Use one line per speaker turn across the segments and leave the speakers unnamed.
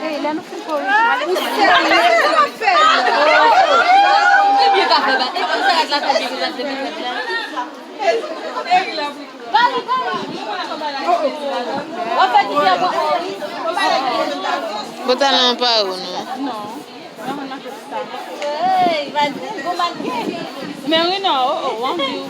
Ele não ficou.
Botar lá para uno.
Não. Mais não, one view.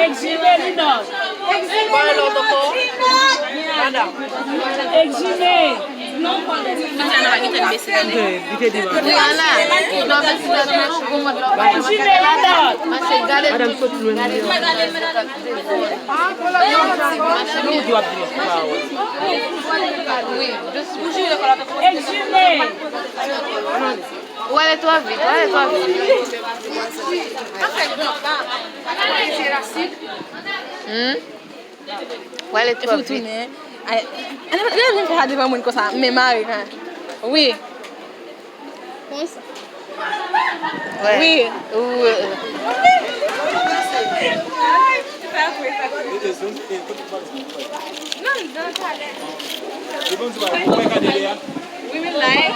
Eximé, non. Eximé.
Olha a tua vida, olha a tua vida. Olha a tua vida.
Je vais faire des gens comme ça, mais Marie, oui.
Ouais.
Oui. We will like.